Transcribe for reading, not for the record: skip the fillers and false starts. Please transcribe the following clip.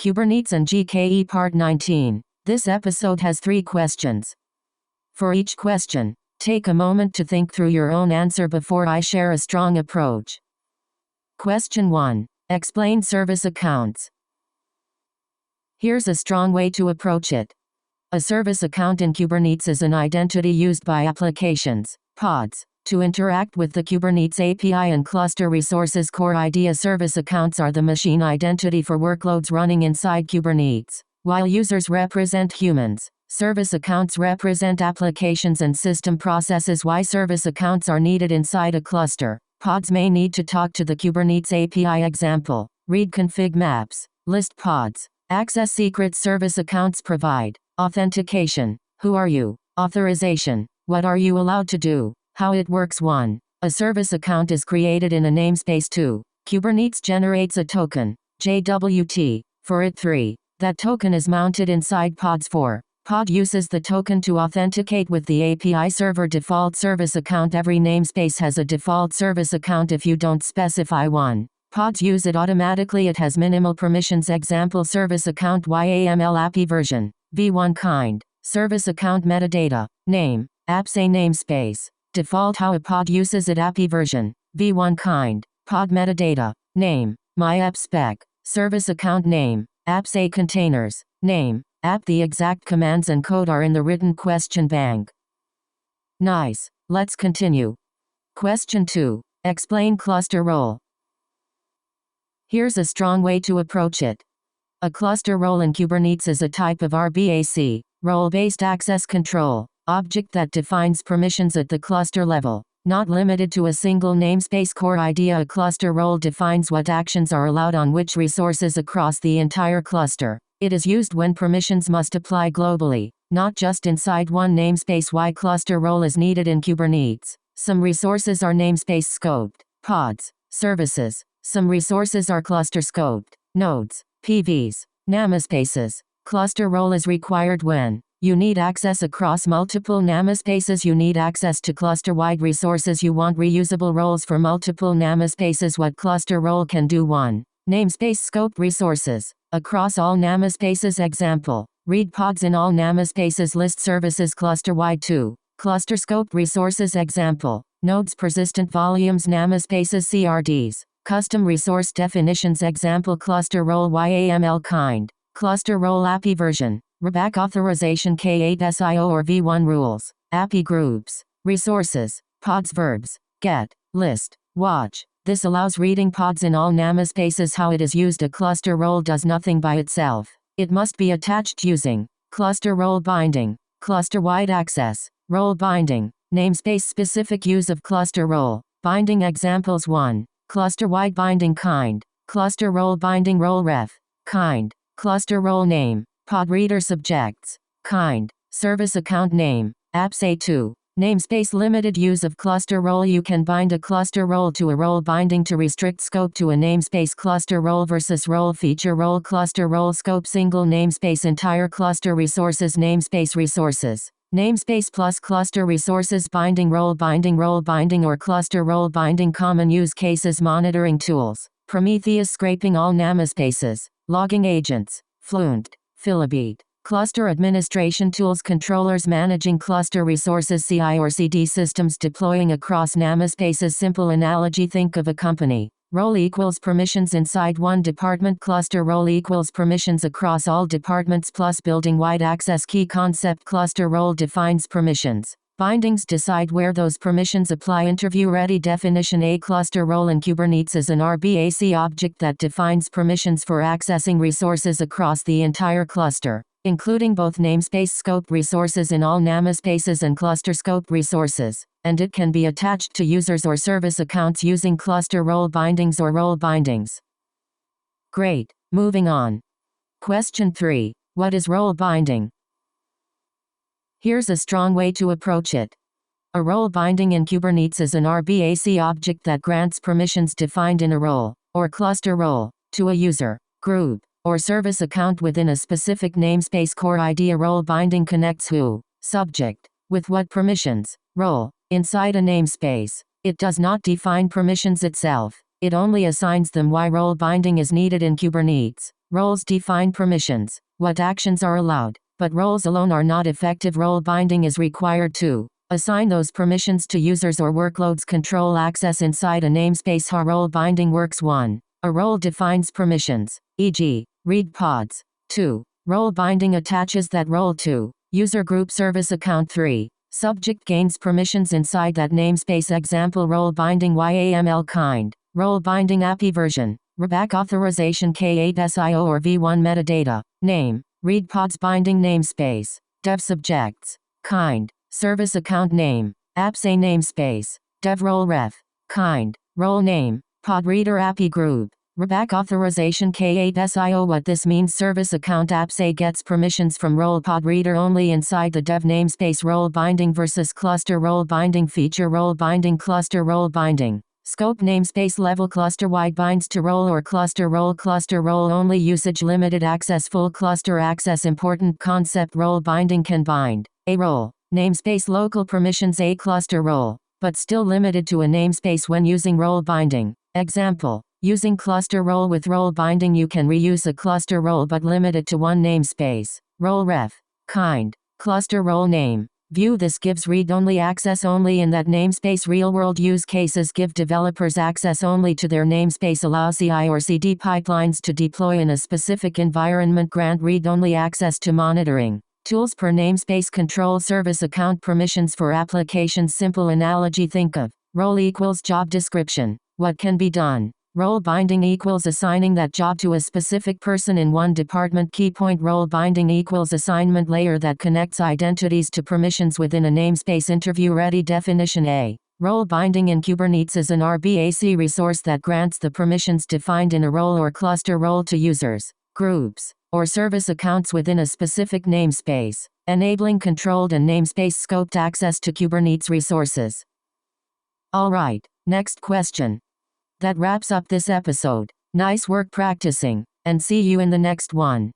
Kubernetes and GKE Part 19. This episode has 3 questions. For each question, take a moment to think through your own answer before I share a strong approach. Question 1. Explain service accounts. Here's a strong way to approach it. A service account in Kubernetes is an identity used by applications, pods, to interact with the Kubernetes API and cluster resources. Core idea: service accounts are the machine identity for workloads running inside Kubernetes. While users represent humans, service accounts represent applications and system processes. Why service accounts are needed inside a cluster. Pods may need to talk to the Kubernetes API. Example: read config maps, list pods, access secrets. Service accounts provide authentication. Who are you? Authorization. What are you allowed to do? How it works. 1. A service account is created in a namespace. 2. Kubernetes generates a token, JWT, for it. 3. That token is mounted inside pods. 4. Pod uses the token to authenticate with the API server. Default service account. Every namespace has a default service account if you don't specify one. Pods use it automatically. It has minimal permissions. Example: service account YAML API version, v1 kind. Service account metadata, name, AppSay namespace. Default how a pod uses it: API version, v1 kind. Pod metadata, name, myAppSpec. Service account name, AppSay containers, name, app. The exact commands and code are in the written question bank. Nice. Let's continue. Question 2. Explain cluster role. Here's a strong way to approach it. A cluster role in Kubernetes is a type of RBAC, role-based access control, object that defines permissions at the cluster level, not limited to a single namespace. Core idea: a cluster role defines what actions are allowed on which resources across the entire cluster. It is used when permissions must apply globally, not just inside one namespace. Why cluster role is needed in Kubernetes. Some resources are namespace scoped, pods, services. Some resources are cluster scoped, nodes, PVs, namespaces. Cluster role is required when you need access across multiple namespaces. You need access to cluster-wide resources. You want reusable roles for multiple namespaces. What cluster role can do: 1. Namespace scope resources across all namespaces. Example: read pods in all namespaces. List services cluster-wide. 2. Cluster scope resources. Example: nodes, persistent volumes, namespaces, CRDs. Custom resource definitions. Example: cluster role YAML kind. Cluster role API version, RBAC authorization, K8SIO or v1 rules. API groups, resources, pods, verbs, get, list, watch. This allows reading pods in all namespaces. How it is used: a cluster role does nothing by itself. It must be attached using cluster role binding, cluster-wide access, role binding, namespace-specific use of cluster role binding. Examples: 1. Cluster-wide binding kind, cluster role binding, role ref, kind. Cluster role name, pod reader subjects, kind. Service account name, AppSay. 2. Namespace limited use of cluster role. You can bind a cluster role to a role binding to restrict scope to a namespace. Cluster role versus role feature. Role cluster role scope: single namespace, entire cluster resources. Namespace resources, namespace plus cluster resources. Binding role binding or cluster role binding. Common use cases: monitoring tools, Prometheus scraping all namespaces, logging agents, Fluent, Philibit. Cluster administration tools, controllers managing cluster resources, CI or CD systems deploying across namespaces. Simple analogy: think of a company. Role equals permissions inside one department. Cluster role equals permissions across all departments plus building-wide access. Key concept: cluster role defines permissions. Bindings decide where those permissions apply. Interview-ready definition: a cluster role in Kubernetes is an RBAC object that defines permissions for accessing resources across the entire cluster, including both namespace scope resources in all namespaces and cluster scope resources, and it can be attached to users or service accounts using cluster role bindings or role bindings. Great. Moving on. Question 3. What is role binding? Here's a strong way to approach it. A role binding in Kubernetes is an RBAC object that grants permissions defined in a role, or cluster role, to a user, group, or service account within a specific namespace. Core idea: role binding connects who, subject, with what permissions, role, inside a namespace. It does not define permissions itself. It only assigns them. Why role binding is needed in Kubernetes. Roles define permissions, what actions are allowed, but roles alone are not effective. Role binding is required to assign those permissions to users or workloads. Control access inside a namespace. How role binding works. 1. A role defines permissions, e.g., read pods. 2. Role binding attaches that role to user group service account. 3. Subject gains permissions inside that namespace. Example: role binding YAML kind, role binding API version, RBAC authorization K8 SIO or V1 metadata, name, read pods binding namespace, dev subjects, kind, service account name, AppSay namespace, dev role ref, kind, role name, pod reader API group, RBAC authorization K8 SIO. What this means: service account AppSay gets permissions from role pod reader only inside the dev namespace. Role binding versus cluster role binding feature. Role binding cluster role binding. Scope namespace level cluster wide binds to role or cluster role only usage limited access full cluster access. Important concept: role binding can bind a role namespace local permissions a cluster role, but still limited to a namespace when using role binding. Example: using cluster role with role binding, you can reuse a cluster role but limit it to one namespace. Role ref, kind, cluster role name. View: this gives read-only access only in that namespace. Real-world use cases give developers access only to their namespace. Allow CI or CD pipelines to deploy in a specific environment. Grant read-only access to monitoring tools per namespace. Control service account permissions for applications. Simple analogy: think of role equals job description. What can be done? Role binding equals assigning that job to a specific person in one department. Key point: role binding equals assignment layer that connects identities to permissions within a namespace. Interview ready definition. A role binding in Kubernetes is an RBAC resource that grants the permissions defined in a role or cluster role to users, groups, or service accounts within a specific namespace, enabling controlled and namespace scoped access to Kubernetes resources. Alright, next question. That wraps up this episode. Nice work practicing, and see you in the next one.